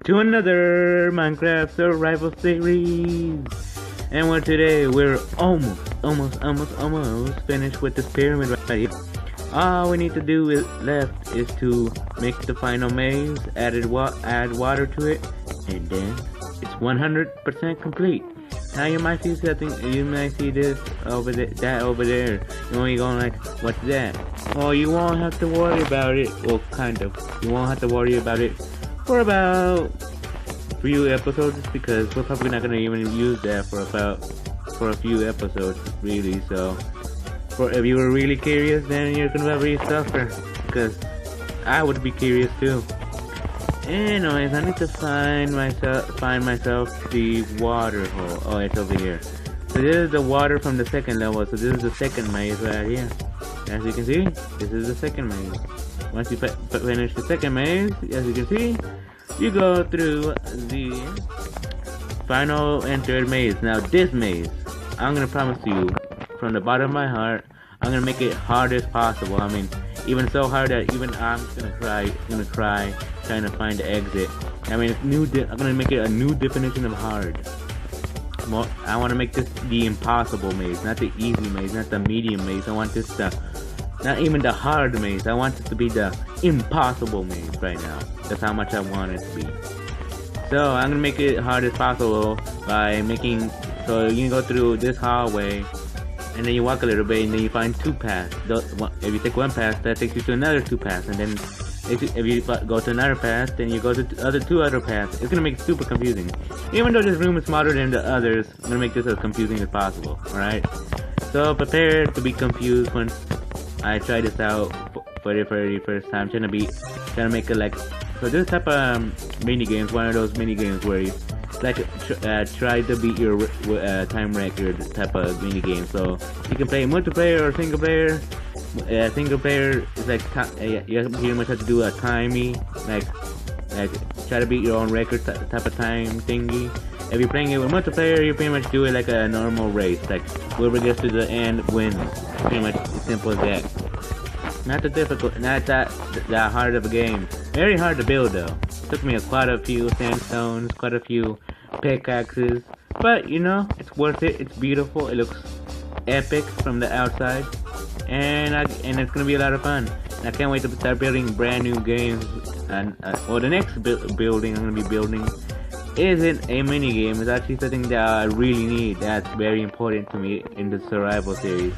to another Minecraft survival series. And today we're almost finished with this pyramid right here. All we need to do left is to make the final maze, add water to it, and then it's 100% complete. Now you might see something, you might see this over there, that over there. You're going like, what's that? Well, you won't have to worry about it. Well, kind of. You won't have to worry about it for about 3 episodes, because we're probably not gonna even use that for a few episodes, really. So, if you were really curious, then you're gonna really suffer, because I would be curious too. Anyways, I need to find myself the water hole. Oh, it's over here. So this is the water from the second level. So this is the second maze right here. As you can see, this is the second maze. Once you finish the second maze, as you can see, you go through the final and third maze. Now this maze, I'm gonna promise you, from the bottom of my heart, I'm gonna make it hard as possible. I mean, even so hard that even I'm gonna cry trying to find the exit. I mean, I'm gonna make it a new definition of hard. I want to make this the impossible maze, not the easy maze, not the medium maze. I want this not even the hard maze. I want it to be the impossible maze right now. That's how much I want it to be. So I'm gonna make it hard as possible by making, so you can go through this hallway, and then you walk a little bit, and then you find 2 paths. If you take one path, that takes you to another 2 paths, and then if you go to another path, then you go to two other paths. It's gonna make it super confusing. Even though this room is smaller than the others, I'm gonna make this as confusing as possible. Alright? So prepare to be confused when I try this out for the very first time. Trying to make it like, so this type of mini games, one of those mini games where you try to beat your time record type of mini game. So you can play multiplayer or single player. Single player is like you pretty much have to do a timey, like try to beat your own record type of time thingy. If you're playing it with multiplayer, you pretty much do it like a normal race, like whoever gets to the end wins. Pretty much as simple as that. Not that hard of a game. Very hard to build though. Took me quite a few sandstones, quite a few pickaxes, but you know, it's worth it. It's beautiful. It looks epic from the outside, and it's gonna be a lot of fun. I can't wait to start building brand new games. And the next building I'm gonna be building isn't a mini game. It's actually something that I really need. That's very important to me in the survival series.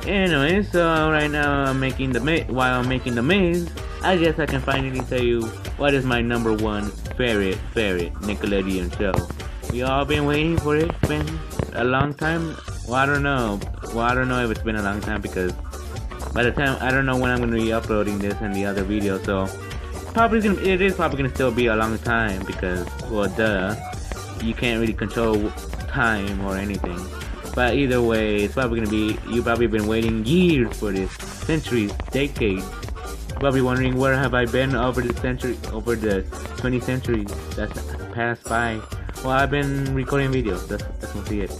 Anyway, so right now I'm making while I'm making the maze, I guess I can finally tell you what is my #1 favorite Nickelodeon show. We all been waiting for it. It's been a long time. Well, I don't know if it's been a long time, because by the time, I don't know when I'm gonna be uploading this and the other video. So it is probably gonna still be a long time, because, well, duh, you can't really control time or anything. But either way, it's probably gonna be, you've probably been waiting years for this, centuries, decades. You're probably wondering, where have I been over the 20 centuries that's passed by? Well, I've been recording videos. That's mostly it.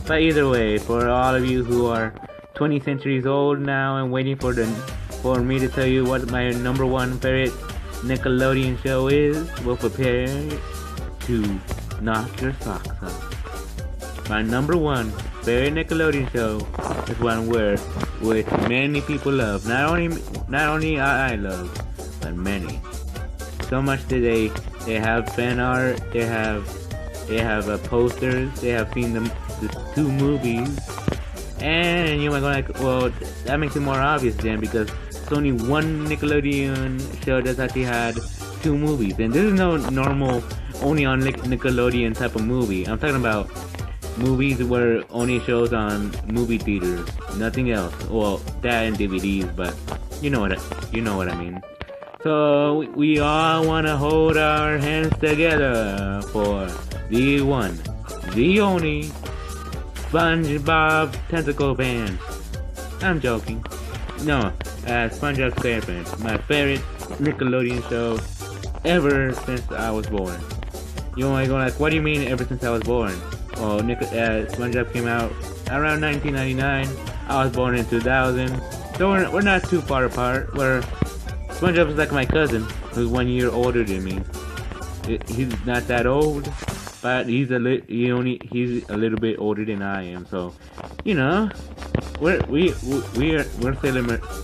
But either way, for all of you who are 20 centuries old now and waiting for me to tell you what my #1 favorite Nickelodeon show is, well, prepare to knock your socks off. My #1 favorite Nickelodeon show is one which many people love. Not only I love, but many. So much that they have fan art, they have posters, they have seen the 2 movies, and you might go like, well, that makes it more obvious then, because it's only one Nickelodeon show that's actually had 2 movies, and this is no normal only on Nickelodeon type of movie. I'm talking about movies where only shows on movie theaters, nothing else. Well, that and DVDs, but you know what I mean. So we all want to hold our hands together for the one, the only Spongebob Tentacle Pants. I'm joking. No, Spongebob Squarepants, my favorite Nickelodeon show ever since I was born. You might go like, what do you mean ever since I was born? Well, Spongebob came out around 1999. I was born in 2000. So we're not too far apart. SpongeBob is like my cousin. who's 1 year older than me. He's not that old, but he's a little bit older than I am. So, you know, we're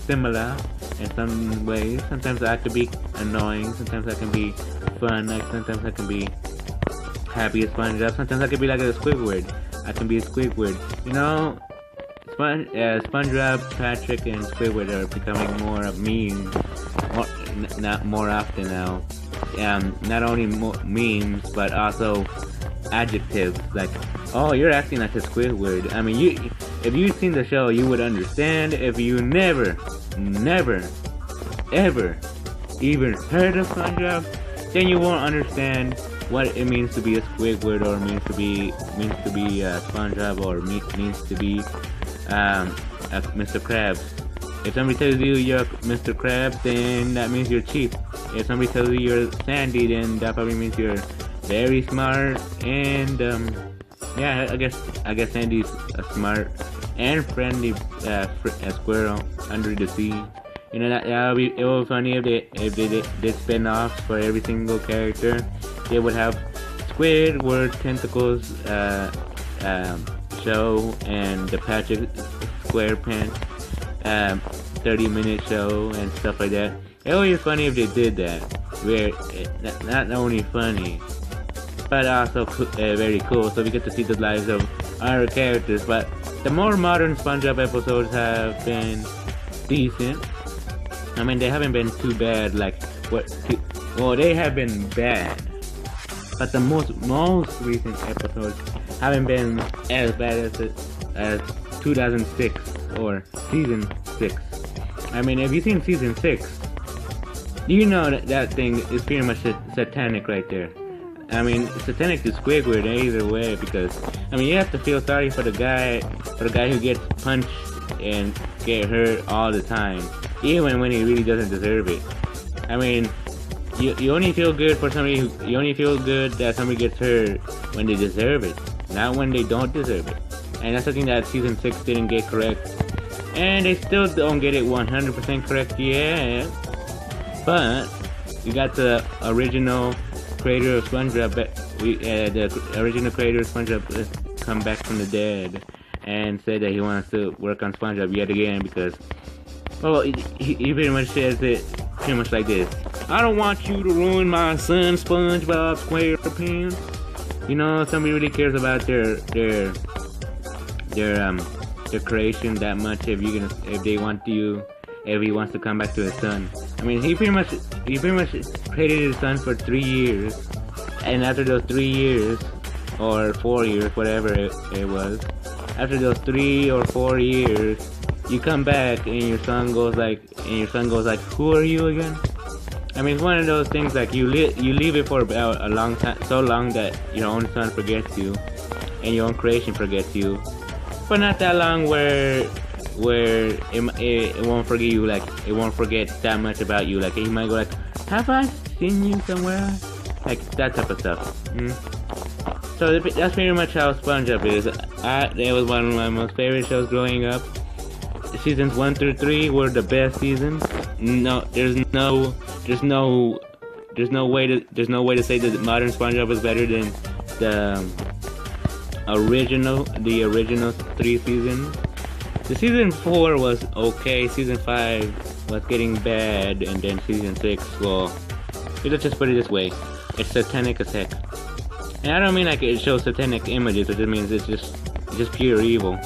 similar in some ways. Sometimes I could be annoying. Sometimes I can be fun. Sometimes I can be happy as SpongeBob. Sometimes I can be like a Squidward. I can be a Squidward. You know, SpongeBob, Patrick, and Squidward are becoming more of memes, not more often now. Not only memes, but also adjectives like, "Oh, you're acting like a Squidward." I mean, if you've seen the show, you would understand. If you never, ever, even heard of SpongeBob, then you won't understand what it means to be a Squidward, or means to be SpongeBob, or means to be Mr. Krabs. If somebody tells you you're Mr. Krabs, then that means you're cheap. If somebody tells you you're Sandy, then that probably means you're very smart. And yeah, I guess Sandy's a smart and friendly squirrel under the sea. You know, it would be funny if they did spin-offs for every single character. They would have Squidward Tentacles show, and the Patrick Squarepants 30-minute show and stuff like that. It would be funny if they did that, where not only funny, but also very cool. So we get to see the lives of our characters. But the more modern SpongeBob episodes have been decent. I mean, they haven't been too bad. They have been bad, but the most recent episodes haven't been as bad as 2006 or season 6. I mean, if you've seen season 6, you know that thing is pretty much satanic right there. I mean, satanic to Squidward either way, because I mean, you have to feel sorry for the guy who gets punched and get hurt all the time, even when he really doesn't deserve it. I mean, you only feel good for somebody you only feel good that somebody gets hurt when they deserve it, not when they don't deserve it. And that's something that season 6 didn't get correct, and they still don't get it 100% correct yet. But you got the original creator of SpongeBob, the original creator of SpongeBob come back from the dead and said that he wants to work on SpongeBob yet again, because, well, he pretty much says it pretty much like this: "I don't want you to ruin my son, SpongeBob SquarePants." You know, somebody really cares about their creation that much. If he wants to come back to his son. I mean, he pretty much created his son for 3 years, and after those 3 years, or 4 years, whatever it was, after those 3 or 4 years, you come back and your son goes like, "Who are you again?" I mean, it's one of those things like you leave it for about a long time, so long that your own son forgets you, and your own creation forgets you, but not that long where it won't forget you, like it won't forget that much about you. Like, he might go like, "Have I seen you somewhere?" Like that type of stuff. So that's pretty much how SpongeBob is. It was one of my most favorite shows growing up. Seasons 1 through 3 were the best seasons. No, there's no way to say that modern SpongeBob is better than the original 3 seasons. The season 4 was okay, season 5 was getting bad, and then season 6, well, let's just put it this way: it's satanic as heck. And I don't mean like it shows satanic images, it just means it's just pure evil.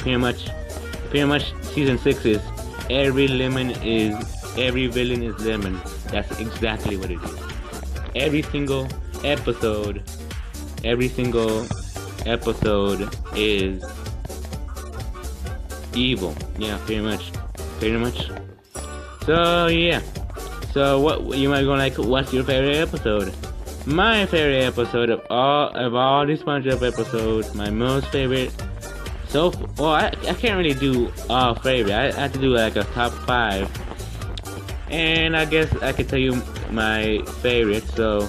Pretty much season 6 is every villain is lemon. That's exactly what it is. Every single episode is evil. Yeah, pretty much. So yeah. So what you might go like, what's your favorite episode? My favorite episode of all these SpongeBob episodes, my most favorite. I can't really do all favorite. I have to do like a top 5. And I guess I could tell you my favorite. So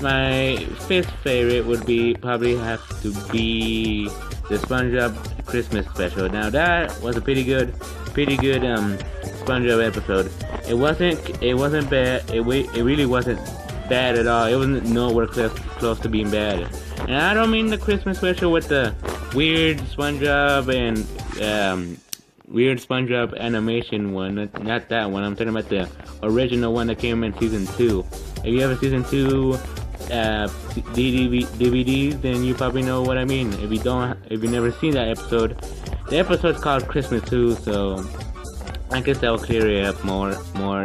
my 5th favorite would probably have to be the SpongeBob Christmas special. Now that was a pretty good SpongeBob episode. It wasn't bad. It really wasn't bad at all. It wasn't nowhere close to being bad. And I don't mean the Christmas special with the weird SpongeBob and weird SpongeBob animation one. Not that one. I'm talking about the original one that came in season 2. If you have a season 2 DVDs, then you probably know what I mean. If you've never seen that episode, the episode's called Christmas 2, so I guess that'll clear it up more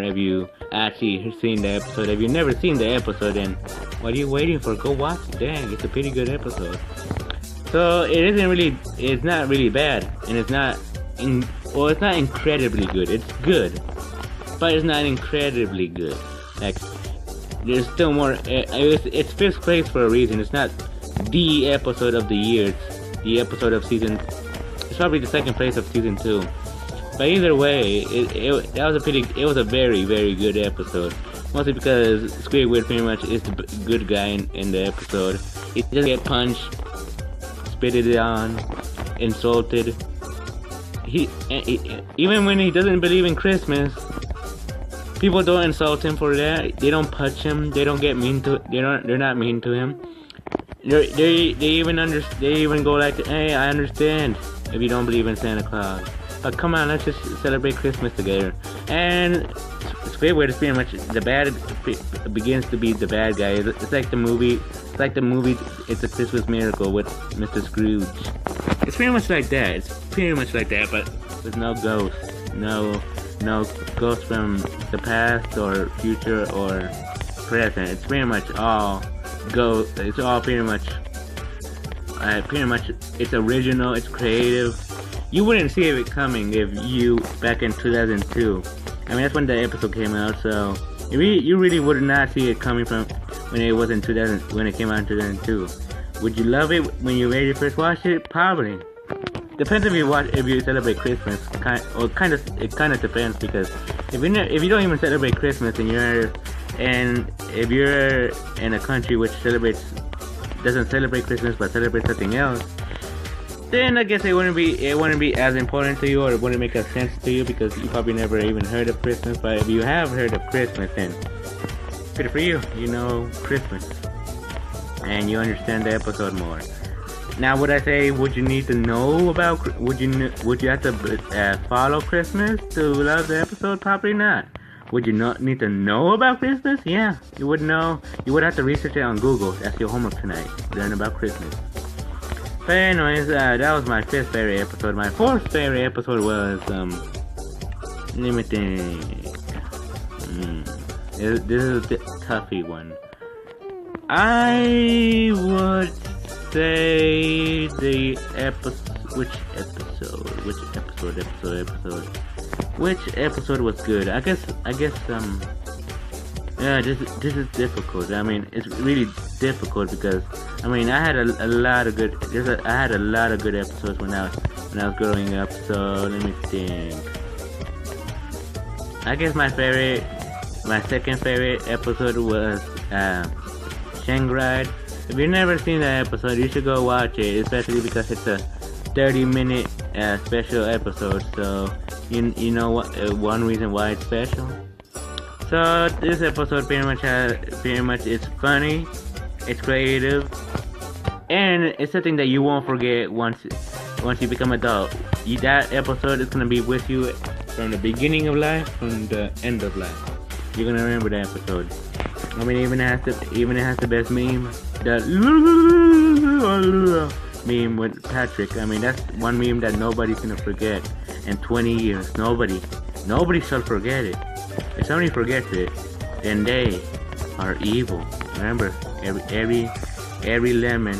if you actually seen the episode. If you've never seen the episode, then what are you waiting for? Go watch it. Dang, it's a pretty good episode. So it's not really bad, and it's not incredibly good. It's good, but it's not incredibly good. Like, there's still more. It's fifth place for a reason. It's not the episode of the year. It's the episode of season. It's probably the second place of season 2. But either way, it was a very, very good episode. Mostly because Squidward pretty much is the good guy in the episode. He doesn't get punched, spitted on, insulted. Even when he doesn't believe in Christmas, people don't insult him for that. They don't punch him. They don't get mean to. They're not mean to him. They even go like, hey, I understand if you don't believe in Santa Claus. But come on, let's just celebrate Christmas together. And Squidward is pretty much begins to be the bad guy. It's like the movie. It's a Christmas Miracle with Mr. Scrooge. It's pretty much like that. But with no ghosts. No ghosts from the past or future or present. It's pretty much all ghosts. It's all pretty much. It's original. It's creative. You wouldn't see it coming if you back in 2002. I mean, that's when the episode came out, so you really would not see it coming from when it was in 2000, when it came out in 2002. Would you love it when you very first watched it? Probably. Depends if you celebrate Christmas. It kind of depends, because if you don't even celebrate Christmas and if you're in a country which doesn't celebrate Christmas but celebrates something else, then I guess it wouldn't be as important to you, or it wouldn't make a sense to you, because you probably never even heard of Christmas. But if you have heard of Christmas, then good for you. You know Christmas, and you understand the episode more. Now, would I say would you need to know about? Would you have to follow Christmas to love the episode? Probably not. Would you not need to know about Christmas? Yeah, you would know. You would have to research it on Google. That's your homework tonight. Learn about Christmas. But anyways, that was my 5th favorite episode. My 4th favorite episode was, let me think. This is a toughy one. I would say the episode. Which episode was good? I guess. Yeah, this is difficult. I mean, it's really difficult because I mean, I had a lot of good episodes when I was growing up. So let me think. I guess my second favorite episode was Shangri. If you've never seen that episode, you should go watch it, especially because it's a 30-minute special episode. So you know what? One reason why it's special. So this episode pretty much it's funny, it's creative, and it's something that you won't forget once you become adult. That episode is gonna be with you from the beginning of life, from the end of life. You're gonna remember that episode. I mean, even it has the best meme, that meme with Patrick. I mean, that's one meme that nobody's gonna forget in 20 years. Nobody shall forget it. If somebody forgets it, then they are evil. Remember, every lemon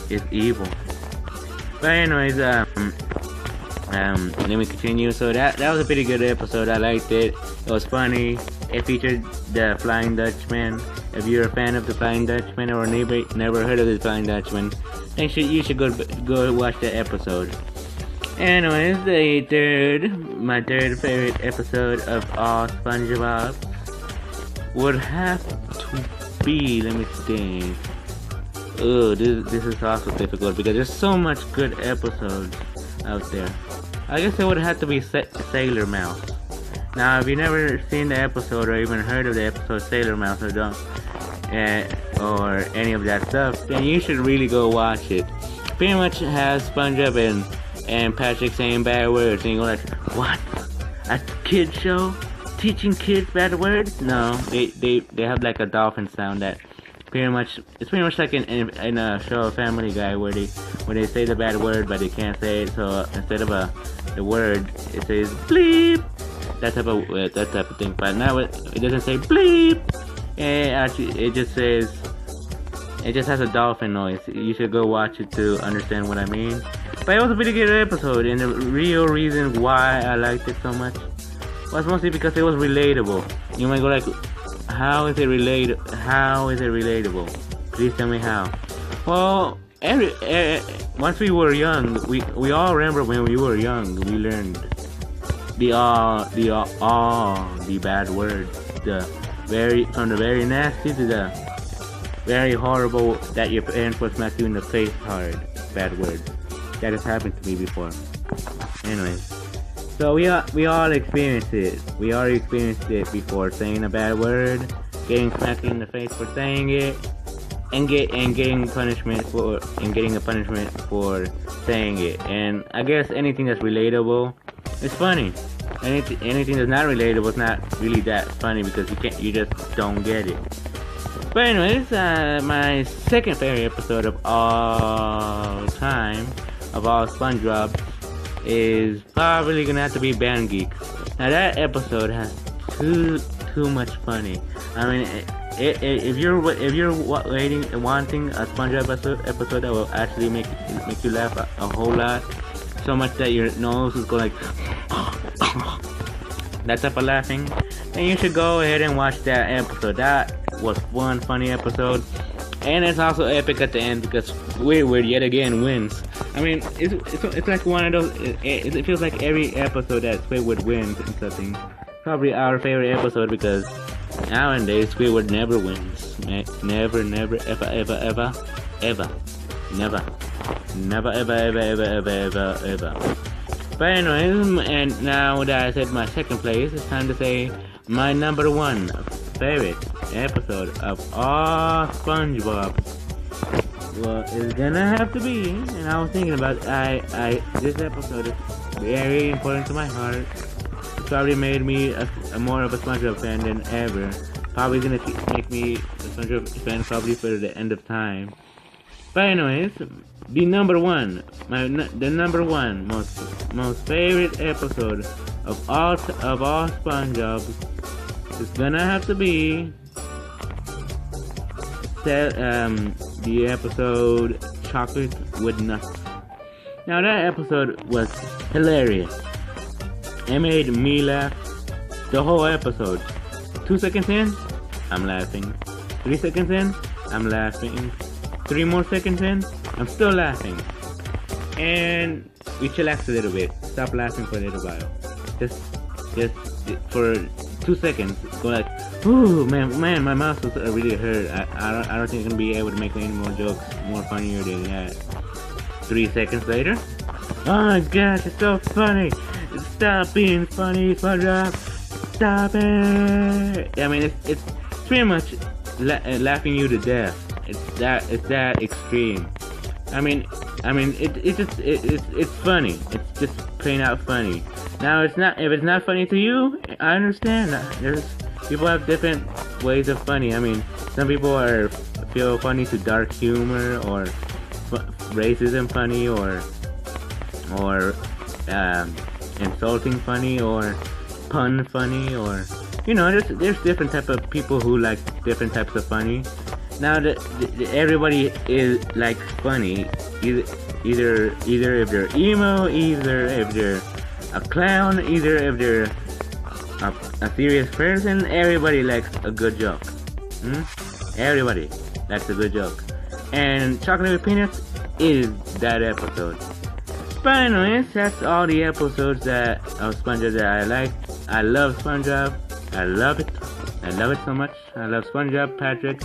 is evil. But anyways, let me continue. So that was a pretty good episode. I liked it. It was funny. It featured the Flying Dutchman. If you're a fan of the Flying Dutchman or never heard of the Flying Dutchman, then you should go watch the episode. Anyways, my third favorite episode of all SpongeBob would have to be, let me think. Oh, this is also difficult because there's so much good episodes out there. I guess it would have to be Sailor Mouse. Now, if you've never seen the episode or even heard of the episode Sailor Mouse or any of that stuff, then you should really go watch it. Pretty much has SpongeBob and Patrick saying bad words, and you go like, what? A kid show teaching kids bad words? No, they have like a dolphin sound that it's pretty much like in a show Family Guy where they say the bad word but they can't say it, so instead of the word it says bleep, that type of thing. But now it doesn't say bleep, and actually it just has a dolphin noise. You should go watch it to understand what I mean. But it was a pretty good episode, and the real reason why I liked it so much was mostly because it was relatable. You might go like, how is it relatable? Please tell me how. Well, once we were young, we all remember when we were young, we learned the bad words, from the very nasty to the very horrible that your parents would smack you in the face hard bad words. That has happened to me before. Anyways, so we all experienced it. We all experienced it before, saying a bad word, getting smacked in the face for saying it, and getting a punishment for saying it. And I guess anything that's relatable is funny. Anything that's not relatable is not really that funny because you just don't get it. But anyways, my second favorite episode of all time, of all SpongeBob, is probably gonna have to be Band Geeks. Now that episode has too much funny. I mean, if you're wanting a SpongeBob episode that will actually make you laugh a whole lot, so much that your nose is going like that type of laughing, then you should go ahead and watch that episode. That was one funny episode, and it's also epic at the end because Squidward yet again wins. I mean, it's like one of those. It feels like every episode that Squidward wins in something. Probably our favorite episode because nowadays Squidward never wins. Never, ever, ever. But anyways, and now that I said my second place, it's time to say my number one favorite episode of all SpongeBob. Well, it's gonna have to be, and I was thinking about this episode is very important to my heart. It's probably made me a more of a SpongeBob fan than ever. Probably gonna make me a SpongeBob fan probably for the end of time. But anyways, the number one most favorite episode of all SpongeBob is gonna have to be the episode Chocolate with Nuts. Now that episode was hilarious. It made me laugh the whole episode. 2 seconds in, I'm laughing. 3 seconds in, I'm laughing. 3 more seconds in, I'm still laughing. And we chillax a little bit. Stop laughing for a little while. Just for 2 seconds. Go like, ooh, man, my mouth was really hurt. I don't think I'm gonna be able to make any more jokes more funnier than that. 3 seconds later, oh my gosh, it's so funny. Stop being funny, SpongeBob. Stop it. I mean, it's pretty much laughing you to death. It's that extreme. I mean, it's funny. It's just plain out funny. Now, if it's not funny to you, I understand. People have different ways of funny. I mean, some people feel funny to dark humor or racism funny or insulting funny or pun funny, or there's different type of people who like different types of funny. Now everybody is like funny, either if they're emo, either if they're a clown, either if they're a serious person. Everybody likes a good joke. Everybody likes a good joke, and Chocolate with Peanuts is that episode. But anyways, that's all the episodes of SpongeBob that I like. I love SpongeBob. I love it so much. I love SpongeBob, Patrick,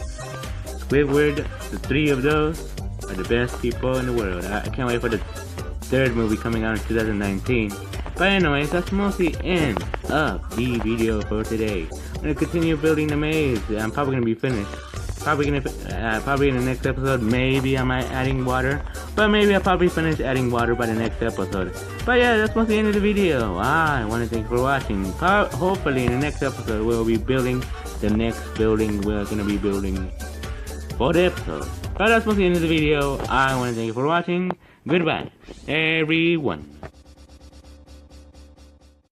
Squidward. The three of those are the best people in the world. I can't wait for the third movie coming out in 2019. But anyways, that's mostly the end of the video for today. I'm gonna continue building the maze. I'm probably gonna be finished. Probably in the next episode, maybe I might adding water. But maybe I'll probably finish adding water by the next episode. But yeah, that's mostly the end of the video. I want to thank you for watching. Hopefully in the next episode, we'll be building the next building we're gonna be building for the episode. But that's mostly the end of the video. I want to thank you for watching. Goodbye, everyone.